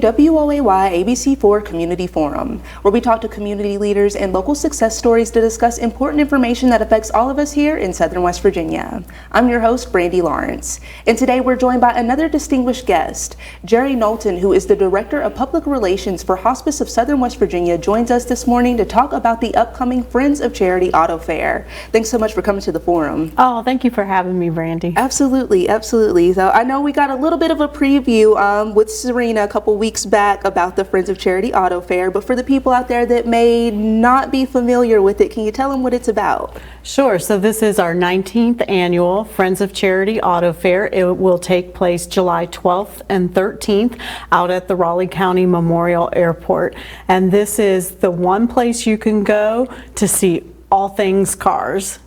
WOAY ABC4 Community Forum, where we talk to community leaders and local success stories to discuss important information that affects all of us here in Southern West Virginia. I'm your host, Brandy Lawrence, and today we're joined by another distinguished guest. Jerry Knowlton, who is the Director of Public Relations for Hospice of Southern West Virginia, joins us this morning to talk about the upcoming Friends of Charity Auto Fair. Thanks so much for coming to the forum. Oh, thank you for having me, Brandy. Absolutely, absolutely. So I know we got a little bit of a preview with Serena a couple weeks back about the Friends of Charity Auto Fair, but for the people out there that may not be familiar with it, can you tell them what it's about? Sure. So this is our 19th annual Friends of Charity Auto Fair. It will take place July 12th and 13th out at the Raleigh County Memorial Airport. And this is the one place you can go to see all things cars.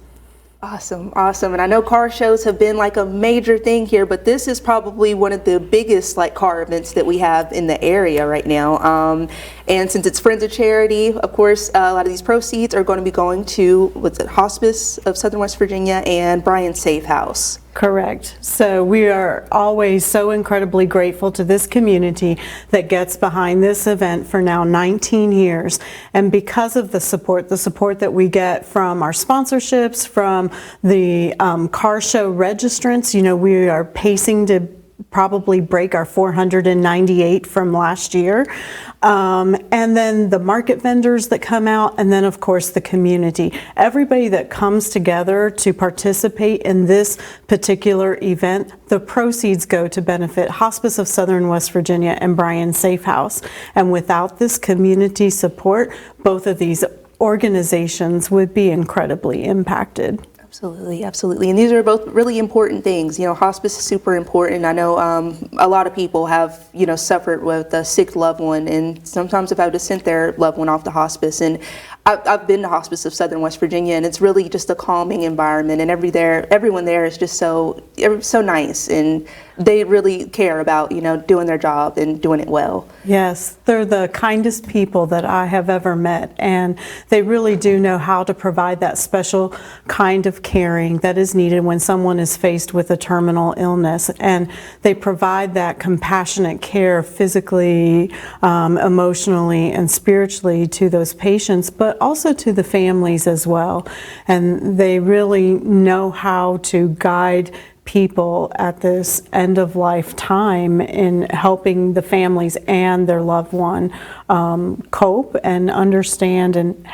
Awesome, awesome. And I know car shows have been like a major thing here, but this is probably one of the biggest like car events that we have in the area right now. And since it's Friends of Charity, of course, a lot of these proceeds are going to be going to, Hospice of Southern West Virginia and Brian Safe House. Correct. So we are always so incredibly grateful to this community that gets behind this event for now 19 years. And because of the support that we get from our sponsorships, from the car show registrants, you know, we are pacing to probably break our 498 from last year. And then the market vendors that come out, and then of course the community. Everybody that comes together to participate in this particular event, the proceeds go to benefit Hospice of Southern West Virginia and Brian Safe House. And without this community support, both of these organizations would be incredibly impacted. Absolutely, absolutely. And these are both really important things. You know, hospice is super important. I know a lot of people have, you know, suffered with a sick loved one, and sometimes have had to send their loved one off to hospice. And I've been to Hospice of Southern West Virginia, and it's really just a calming environment, and everyone there is just so nice, and they really care about, you know, doing their job and doing it well. Yes, they're the kindest people that I have ever met, and they really do know how to provide that special kind of caring that is needed when someone is faced with a terminal illness, and they provide that compassionate care physically, emotionally, and spiritually to those patients, but also to the families as well. And they really know how to guide people at this end of life time in helping the families and their loved one cope and understand and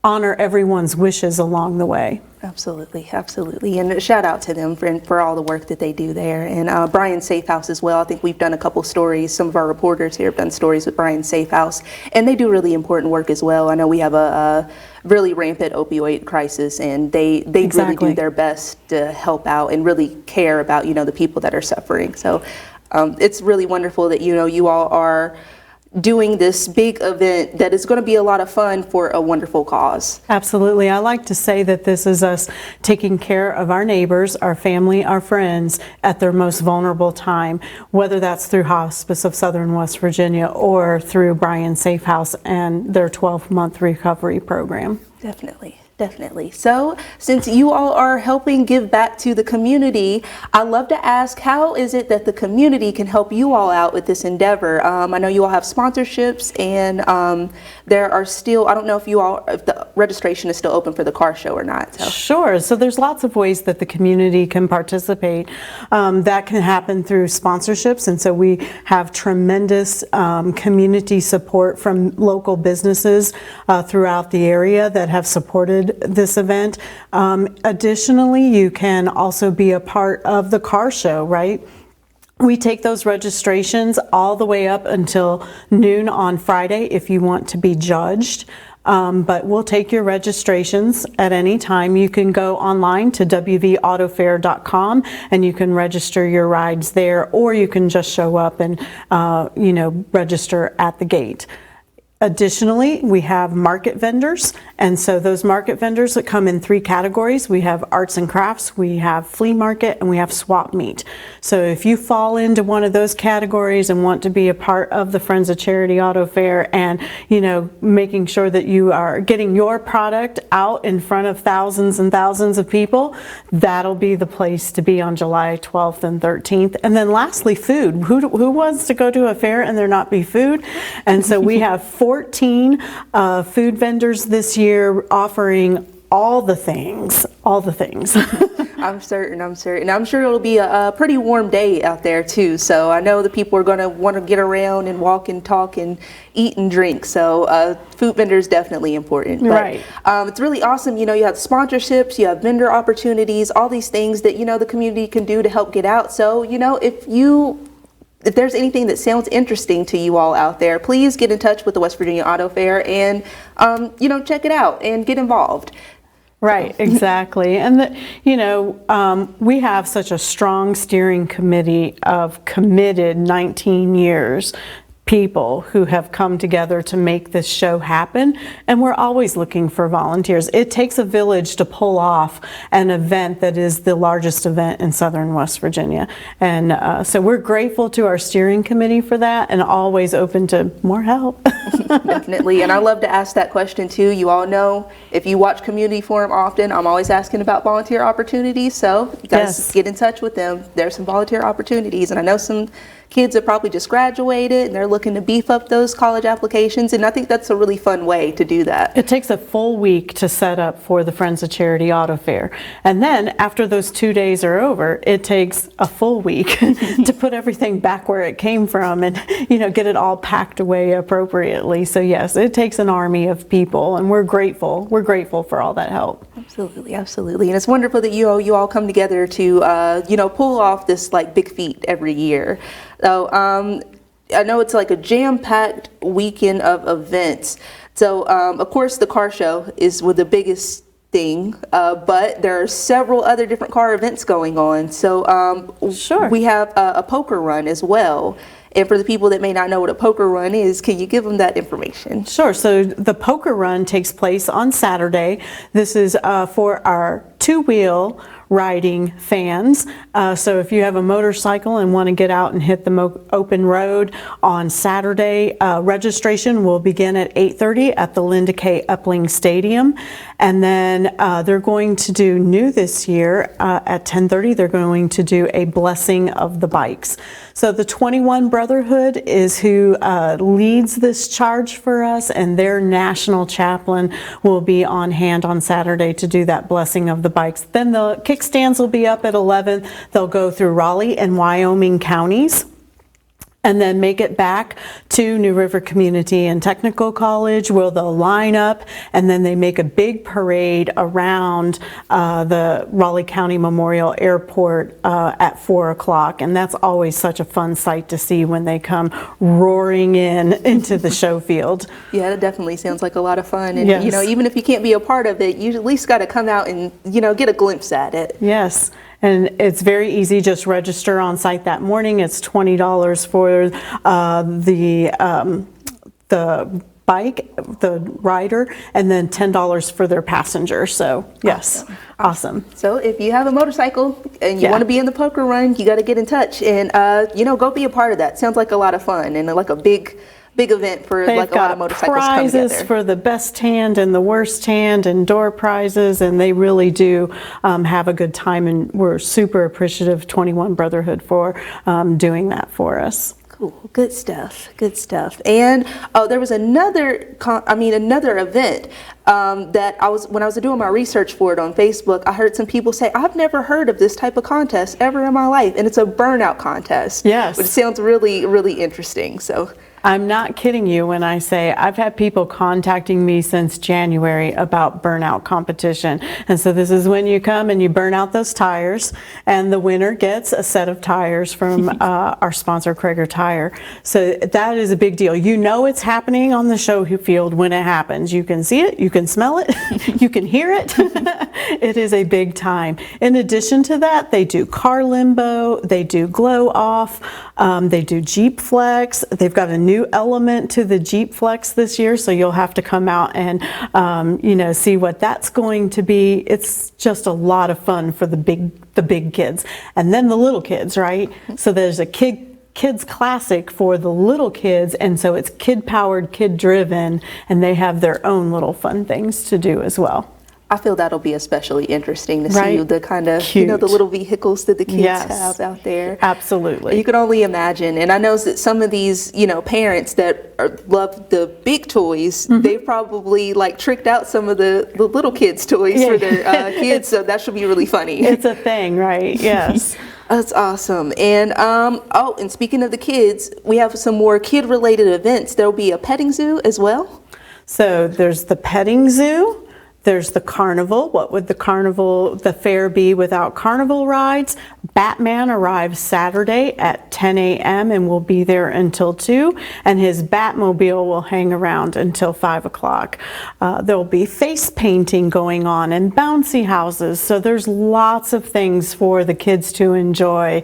honor everyone's wishes along the way. Absolutely, absolutely. And a shout out to them for all the work that they do there. And Brian Safe House as well. I think we've done a couple stories. Some of our reporters here have done stories with Brian Safe House, and they do really important work as well. I know we have a really rampant opioid crisis, and they really do their best to help out and really care about, you know, the people that are suffering. So it's really wonderful that, you know, you all are doing this big event that is going to be a lot of fun for a wonderful cause. Absolutely. I like to say that this is us taking care of our neighbors, our family, our friends at their most vulnerable time, whether that's through Hospice of Southern West Virginia or through Brian Safe House and their 12-month recovery program. Definitely. Definitely. So since you all are helping give back to the community, I'd love to ask, how is it that the community can help you all out with this endeavor? I know you all have sponsorships, and there are still, I don't know if the registration is still open for the car show or not. So. Sure. So there's lots of ways that the community can participate. That can happen through sponsorships, and so we have tremendous community support from local businesses throughout the area that have supported this event. Additionally, you can also be a part of the car show, right? We take those registrations all the way up until noon on Friday if you want to be judged. But we'll take your registrations at any time. You can go online to wvautofair.com and you can register your rides there, or you can just show up and register at the gate. Additionally, we have market vendors, and so those market vendors that come in 3 categories. We have arts and crafts, we have flea market, and we have swap meet. So if you fall into one of those categories and want to be a part of the Friends of Charity Auto Fair and, making sure that you are getting your product out in front of thousands and thousands of people, that'll be the place to be on July 12th and 13th. And then lastly, food. Who wants to go to a fair and there not be food? And so we have 14 food vendors this year offering all the things. I'm certain. I'm sure it'll be a pretty warm day out there too. So I know the people are going to want to get around and walk and talk and eat and drink. So food vendors definitely important. Right. But, it's really awesome. You have sponsorships, you have vendor opportunities, all these things that, the community can do to help get out. So, if there's anything that sounds interesting to you all out there, please get in touch with the West Virginia Auto Fair and, check it out and get involved. Right, exactly. And, we have such a strong steering committee of committed 19 years people who have come together to make this show happen, and we're always looking for volunteers. It takes a village to pull off an event that is the largest event in southern West Virginia, and so we're grateful to our steering committee for that and always open to more help. Definitely, and I love to ask that question too. You all know, if you watch Community Forum often, I'm always asking about volunteer opportunities, so you guys get in touch with them. There's some volunteer opportunities, and I know some kids have probably just graduated and they're looking to beef up those college applications, and I think that's a really fun way to do that. It takes a full week to set up for the Friends of Charity Auto Fair, and then after those 2 days are over, it takes a full week to put everything back where it came from and get it all packed away appropriately. So yes, it takes an army of people, and we're grateful for all that help. Absolutely, and it's wonderful that you all come together to pull off this big feat every year. So I know it's like a jam-packed weekend of events. So of course the car show is the biggest thing, but there are several other different car events going on. So sure. We have a poker run as well. And for the people that may not know what a poker run is, can you give them that information? Sure. So the poker run takes place on Saturday. This is for our two-wheel riding fans. So if you have a motorcycle and want to get out and hit the open road on Saturday, registration will begin at 8:30 at the Linda K. Uppling Stadium. And then they're going to do new this year at 10:30, they're going to do a blessing of the bikes. So the 21 Brotherhood is who leads this charge for us, and their national chaplain will be on hand on Saturday to do that blessing of the bikes. Then the kickstands will be up at 11. They'll go through Raleigh and Wyoming counties, and then make it back to New River Community and Technical College, where they'll line up, and then they make a big parade around the Raleigh County Memorial Airport at 4 o'clock. And that's always such a fun sight to see when they come roaring into the show field. Yeah, that definitely sounds like a lot of fun. And yes. Even if you can't be a part of it, you at least got to come out and get a glimpse at it. Yes. And it's very easy. Just register on site that morning. It's $20 for the bike, the rider, and then $10 for their passenger. So yes, awesome. So if you have a motorcycle and you want to be in the poker run, you got to get in touch and go be a part of that. Sounds like a lot of fun and like a big event for They've a lot of motorcycles to come together. Prizes for the best hand and the worst hand, and door prizes, and they really do have a good time, and we're super appreciative 21 Brotherhood for doing that for us. Cool, good stuff. And there was another event that when I was doing my research for it on Facebook, I heard some people say, I've never heard of this type of contest ever in my life, and it's a burnout contest. Yes. Which sounds really, really interesting. So I'm not kidding you when I say I've had people contacting me since January about burnout competition. And so this is when you come and you burn out those tires, and the winner gets a set of tires from our sponsor, Krager Tire. So that is a big deal. It's happening on the show field when it happens. You can see it, you can smell it, you can hear it. It is a big time. In addition to that, they do car limbo, they do glow off, they do Jeep Flex. They've got a new element to the Jeep Flex this year, so you'll have to come out and see what that's going to be. It's just a lot of fun for the big kids, and then the little kids, right? So there's a kids classic for the little kids, and so it's kid powered, kid driven, and they have their own little fun things to do as well. I feel that'll be especially interesting to Right? see the kind of, Cute. the little vehicles that the kids Yes. have out there. Absolutely. You can only imagine. And I know that some of these, parents that love the big toys, they probably like tricked out some of the little kids' toys for their kids. So that should be really funny. It's a thing, right? Yes. That's awesome. And and speaking of the kids, we have some more kid-related events. There'll be a petting zoo as well. So there's the petting zoo, there's the carnival. What would the fair be without carnival rides? Batman arrives Saturday at 10 a.m. and will be there until 2, and his Batmobile will hang around until 5 o'clock. There'll be face painting going on and bouncy houses. So there's lots of things for the kids to enjoy.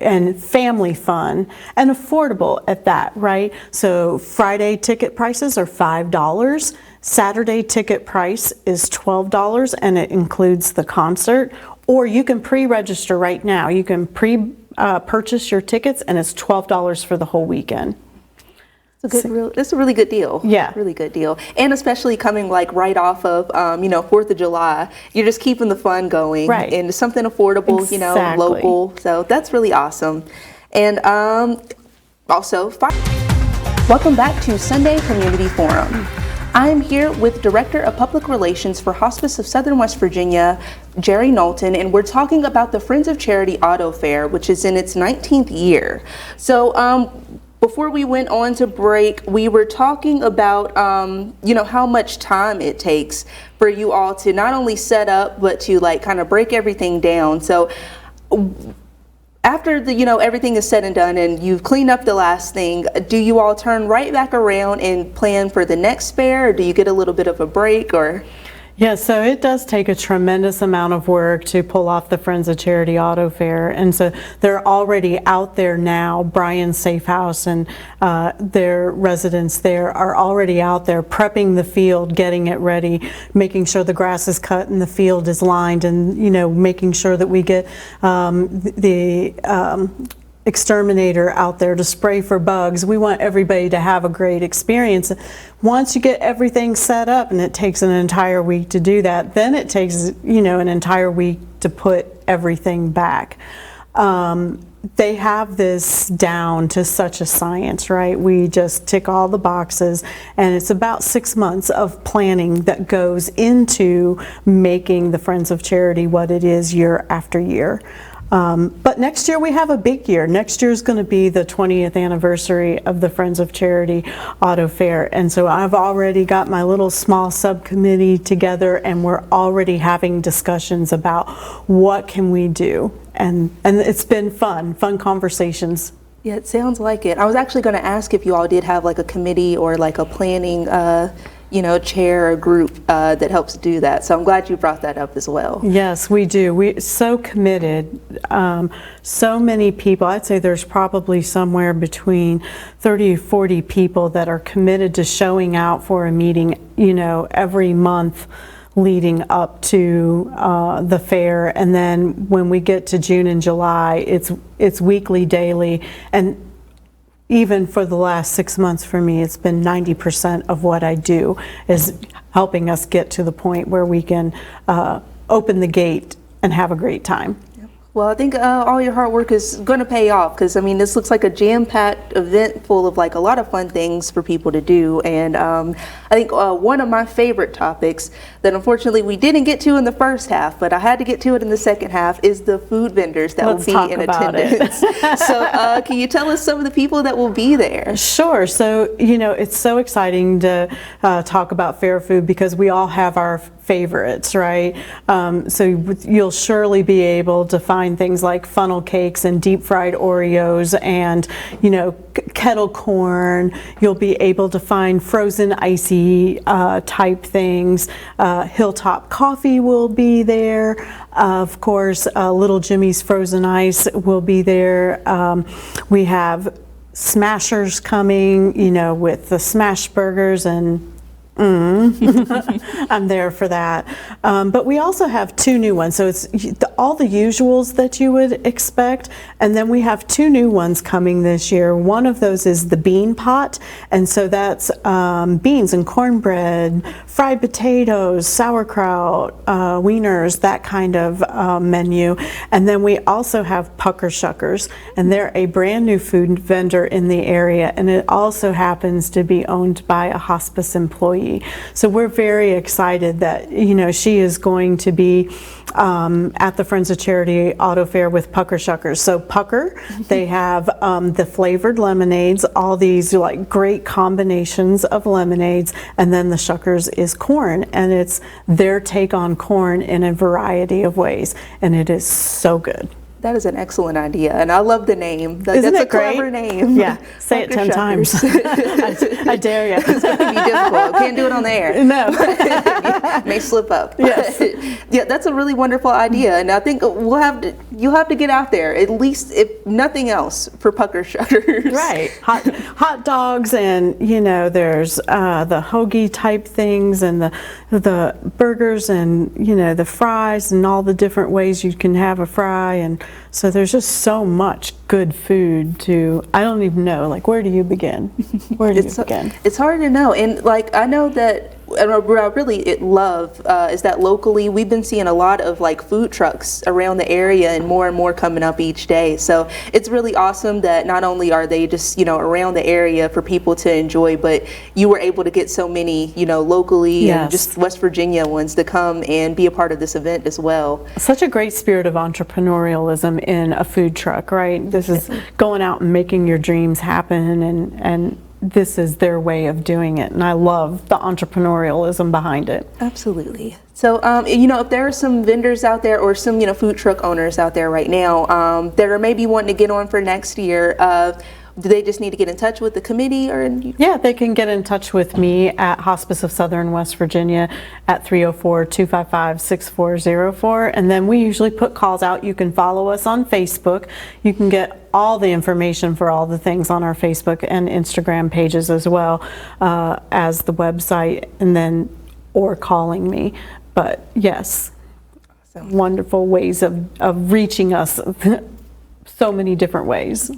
And family fun and affordable at that, right? So Friday ticket prices are $5. Saturday ticket price is $12, and it includes the concert. Or you can pre-register right now. You can purchase your tickets, and it's $12 for the whole weekend. It's a really good deal. Yeah. Really good deal. And especially coming like right off of, 4th of July, you're just keeping the fun going. Right. And something affordable, Exactly. local. So that's really awesome. And also, welcome back to Sunday Community Forum. I'm here with Director of Public Relations for Hospice of Southern West Virginia, Jerry Knowlton, and we're talking about the Friends of Charity Auto Fair, which is in its 19th year. So, before we went on to break, we were talking about, how much time it takes for you all to not only set up, but to like kind of break everything down. So after everything is said and done and you've cleaned up the last thing, do you all turn right back around and plan for the next fair, or do you get a little bit of a break, or? Yeah, so it does take a tremendous amount of work to pull off the Friends of Charity Auto Fair, and so they're already out there now. Brian Safe House and their residents there are already out there prepping the field, getting it ready, making sure the grass is cut and the field is lined, and making sure that we get the exterminator out there to spray for bugs. We want everybody to have a great experience. Once you get everything set up, and it takes an entire week to do that, then it takes an entire week to put everything back. They have this down to such a science, right? We just tick all the boxes, and it's about 6 months of planning that goes into making the Friends of Charity what it is year after year. But next year we have a big year. Next year is going to be the 20th anniversary of the Friends of Charity Auto Fair. And so I've already got my little small subcommittee together, and we're already having discussions about what can we do. And it's been fun conversations. Yeah, it sounds like it. I was actually going to ask if you all did have like a committee or like a planning chair or group that helps do that. So I'm glad you brought that up as well. Yes, we do. We're so committed. So many people, I'd say there's probably somewhere between 30 or 40 people that are committed to showing out for a meeting, every month leading up to the fair. And then when we get to June and July, it's weekly, daily, and even for the last 6 months for me, it's been 90% of what I do is helping us get to the point where we can open the gate and have a great time. Well, I think all your hard work is going to pay off, because this looks like a jam-packed event full of like a lot of fun things for people to do. And I think one of my favorite topics that unfortunately we didn't get to in the first half, but I had to get to it in the second half, is the food vendors that will be in attendance. So can you tell us some of the people that will be there? Sure. So, it's so exciting to talk about fair food, because we all have our favorites, right? So you'll surely be able to find things like funnel cakes and deep fried Oreos and, kettle corn. You'll be able to find frozen icy type things. Hilltop Coffee will be there. Of course, Little Jimmy's Frozen Ice will be there. We have Smashers coming, you know, with the smash burgers and I'm there for that. But we also have 2 new ones. So it's all the usuals that you would expect. And then we have 2 new ones coming this year. One of those is the bean pot. And so that's beans and cornbread, fried potatoes, sauerkraut, wieners, that kind of menu. And then we also have Pucker Shuckers. And they're a brand new food vendor in the area. And it also happens to be owned by a hospice employee. So we're very excited that, you know, she is going to be at the Friends of Charity Auto Fair with Pucker Shuckers. So Pucker, they have the flavored lemonades, all these like great combinations of lemonades, and then the Shuckers is corn, and it's their take on corn in a variety of ways, and it is so good. That is an excellent idea, and I love the name. Isn't That's it a clever great? name. Yeah, say it Pucker 10 times. Shuckers. I dare you. It's going to be difficult. Can't do it on the air. No. May slip up. Yes. Yeah, that's a really wonderful idea, and I think you'll have to get out there, at least if nothing else, for Pucker Shuckers. Right. Hot dogs, and you know, there's the hoagie type things, and the burgers, and you know, the fries, and all the different ways you can have a fry, and so there's just so much good food to, I don't even know, like, where do you begin? Where do you begin? It's hard to know, and like I know that. And what I really love is that locally we've been seeing a lot of like food trucks around the area, and more coming up each day. So it's really awesome that not only are they just, you know, around the area for people to enjoy, but you were able to get so many, you know, locally and just West Virginia ones to come and be a part of this event as well. Such a great spirit of entrepreneurialism in a food truck, right? This is going out and making your dreams happen, and this is their way of doing it, and I love the entrepreneurialism behind it. Absolutely. So, you know, if there are some vendors out there or some, you know, food truck owners out there right now that are maybe wanting to get on for next year, do they just need to get in touch with the committee, or? Yeah, they can get in touch with me at Hospice of Southern West Virginia at 304-255-6404, and then we usually put calls out. You can follow us on Facebook. You can get all the information for all the things on our Facebook and Instagram pages, as well as the website, and then or calling me. But yes, wonderful ways of reaching us. So many different ways.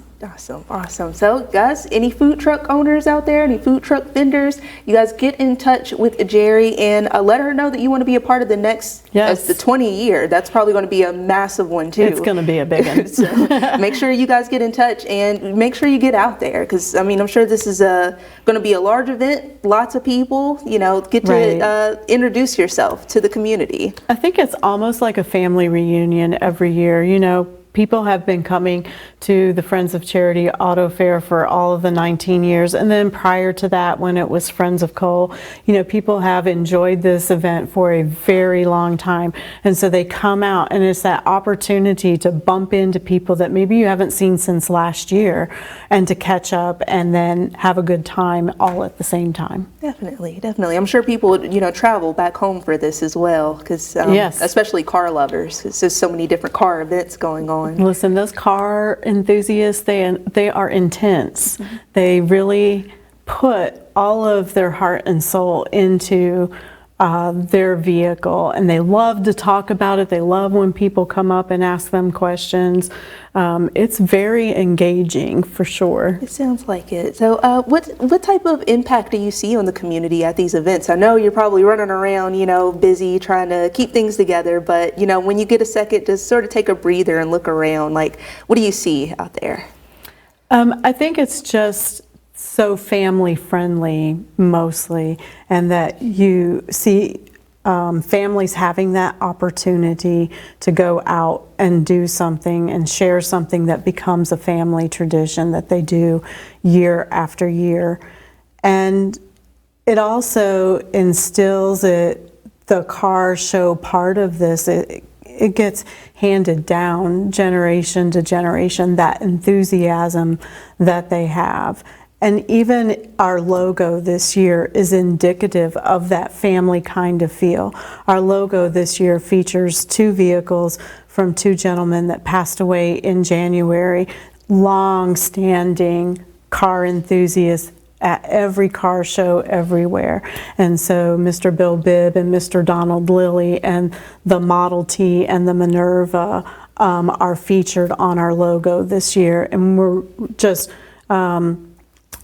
Awesome. So guys, any food truck owners out there, any food truck vendors, you guys get in touch with Jerry and let her know that you want to be a part of the next, the 20 year. That's probably going to be a massive one too. It's going to be a big one. So make sure you guys get in touch and make sure you get out there, because I mean, I'm sure this is going to be a large event, lots of people, you know, get to introduce yourself to the community. I think it's almost like a family reunion every year, you know. People have been coming to the Friends of Charity Auto Fair for all of the 19 years. And then prior to that, when it was Friends of Coal, you know, people have enjoyed this event for a very long time. And so they come out, and it's that opportunity to bump into people that maybe you haven't seen since last year, and to catch up and then have a good time all at the same time. Definitely. I'm sure people, you know, travel back home for this as well, because especially car lovers, because there's so many different car events going on. Listen, those car enthusiasts, they are intense. Mm-hmm. They really put all of their heart and soul into their vehicle, and they love to talk about it. They love when people come up and ask them questions. It's very engaging, for sure. It sounds like it. So what type of impact do you see on the community at these events? I know you're probably running around, you know, busy trying to keep things together, but you know, when you get a second to sort of take a breather and look around, like, what do you see out there? I think it's just so family friendly mostly, and that you see families having that opportunity to go out and do something and share something that becomes a family tradition that they do year after year. And it also instills the car show part of this. it gets handed down generation to generation, that enthusiasm that they have. And even our logo this year is indicative of that family kind of feel. Our logo this year features 2 vehicles from 2 gentlemen that passed away in January, long-standing car enthusiasts at every car show everywhere. And so Mr. Bill Bibb and Mr. Donald Lilly and the Model T and the Minerva are featured on our logo this year. And we're just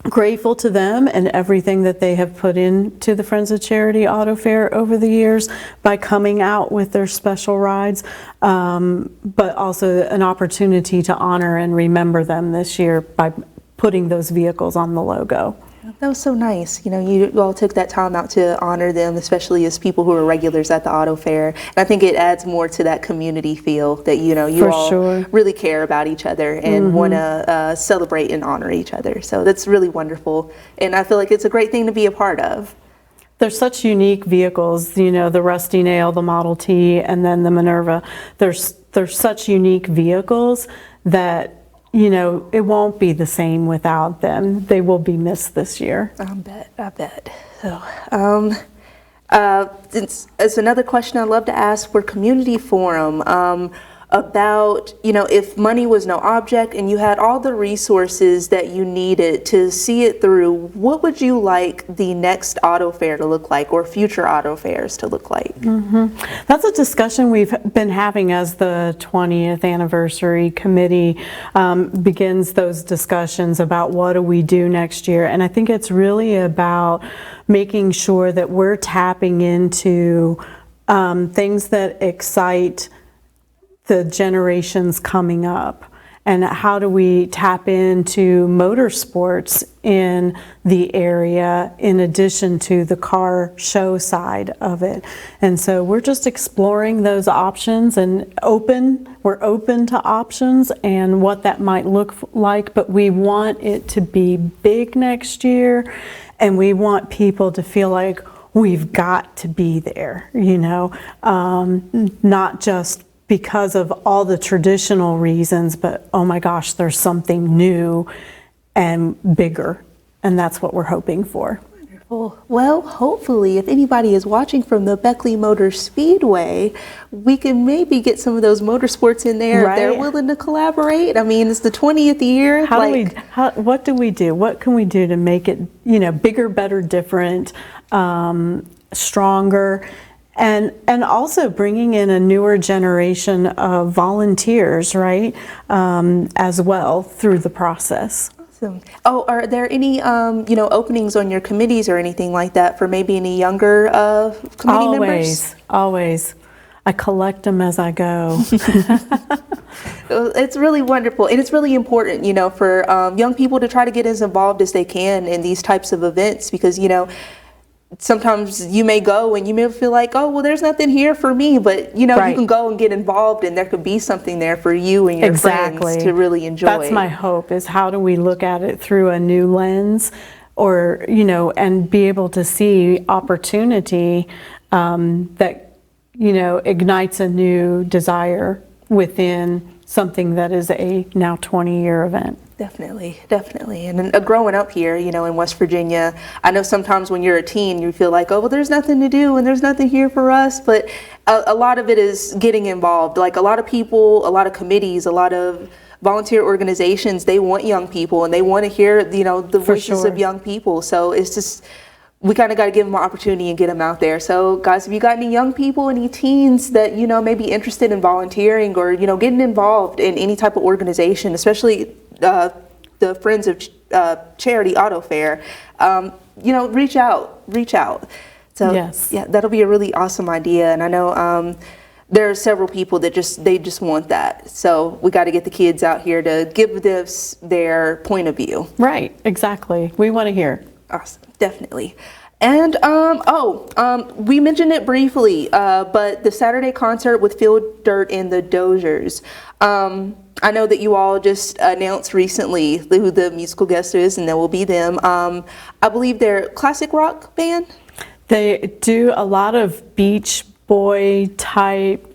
grateful to them and everything that they have put into the Friends of Charity Auto Fair over the years by coming out with their special rides, but also an opportunity to honor and remember them this year by putting those vehicles on the logo. That was so nice. You know, you all took that time out to honor them, especially as people who are regulars at the auto fair. And I think it adds more to that community feel that, you know, you For all sure. really care about each other and want to celebrate and honor each other. So that's really wonderful. And I feel like it's a great thing to be a part of. They're such unique vehicles, you know, the Rusty Nail, the Model T, and then the Minerva. They're such unique vehicles that, you know, it won't be the same without them. They will be missed this year. I bet. So, it's another question I love to ask for Community Forum about, you know, if money was no object and you had all the resources that you needed to see it through, what would you like the next auto fair to look like or future auto fairs to look like? That's a discussion we've been having as the 20th anniversary committee begins those discussions about what do we do next year. And I think it's really about making sure that we're tapping into things that excite the generations coming up, and how do we tap into motorsports in the area in addition to the car show side of it. And so we're just exploring those options and we're open to options and what that might look like, but we want it to be big next year, and we want people to feel like we've got to be there, you know, not just because of all the traditional reasons, but oh my gosh, there's something new and bigger, and that's what we're hoping for. Wonderful. Well, hopefully, if anybody is watching from the Beckley Motor Speedway, we can maybe get some of those motorsports in there if they're willing to collaborate. I mean, it's the 20th year. What do we do? What can we do to make it, you know, bigger, better, different, stronger? And also bringing in a newer generation of volunteers, right, as well through the process. Awesome. Oh, are there any, you know, openings on your committees or anything like that for maybe any younger committee members? Always. I collect them as I go. It's really wonderful, and it's really important, you know, for young people to try to get as involved as they can in these types of events, because, you know, sometimes you may go and you may feel like, oh, well, there's nothing here for me, but, you know, you can go and get involved, and there could be something there for you and your friends to really enjoy. That's my hope, is how do we look at it through a new lens, or, you know, and be able to see opportunity that, you know, ignites a new desire within something that is a now 20-year event. Definitely. And growing up here, you know, in West Virginia, I know sometimes when you're a teen, you feel like, oh, well, there's nothing to do and there's nothing here for us. But a lot of it is getting involved. Like a lot of people, a lot of committees, a lot of volunteer organizations, they want young people and they want to hear, you know, the voices of young people. So it's just, we kind of got to give them an opportunity and get them out there. So guys, if you got any young people, any teens that, you know, may be interested in volunteering or, you know, getting involved in any type of organization, especially the Friends of Charity Auto Fair, you know, reach out. So yeah, that'll be a really awesome idea. And I know there are several people that they just want that. So we got to get the kids out here to give this their point of view. Right, exactly. We want to hear. Awesome, definitely. And we mentioned it briefly, but the Saturday concert with Field Dirt and the Dozers. I know that you all just announced recently who the musical guest is, and there will be them. I believe they're classic rock band. They do a lot of Beach Boy type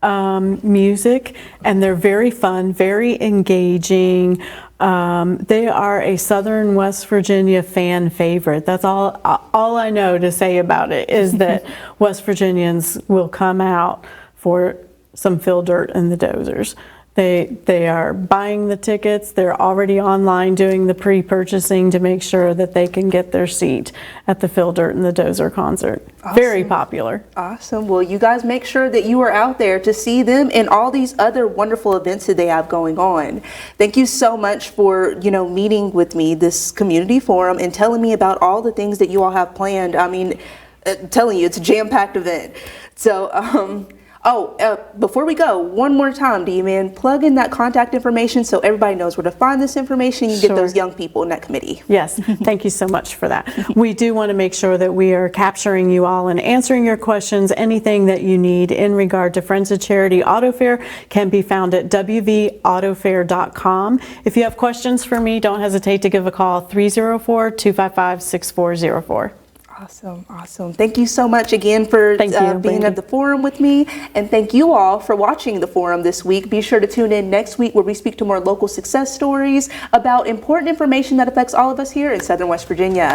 music, and they're very fun, very engaging. They are a Southern West Virginia fan favorite. That's all I know to say about it, is that West Virginians will come out for some Phil Dirt and the Dozers. They are buying the tickets. They're already online doing the pre-purchasing to make sure that they can get their seat at the Phil Dirt and the Dozer concert. Awesome. Very popular. Awesome. Well, you guys make sure that you are out there to see them and all these other wonderful events that they have going on. Thank you so much for, meeting with me, this community forum, and telling me about all the things that you all have planned. I mean, telling you, it's a jam-packed event. So, before we go, one more time, D-Man, plug in that contact information so everybody knows where to find this information. You get those young people in that committee. Yes, thank you so much for that. We do want to make sure that we are capturing you all and answering your questions. Anything that you need in regard to Friends of Charity Auto Fair can be found at wvautofare.com. If you have questions for me, don't hesitate to give a call, 304-255-6404. Awesome. Thank you so much again for being at the forum with me. And thank you all for watching the forum this week. Be sure to tune in next week where we speak to more local success stories about important information that affects all of us here in Southern West Virginia.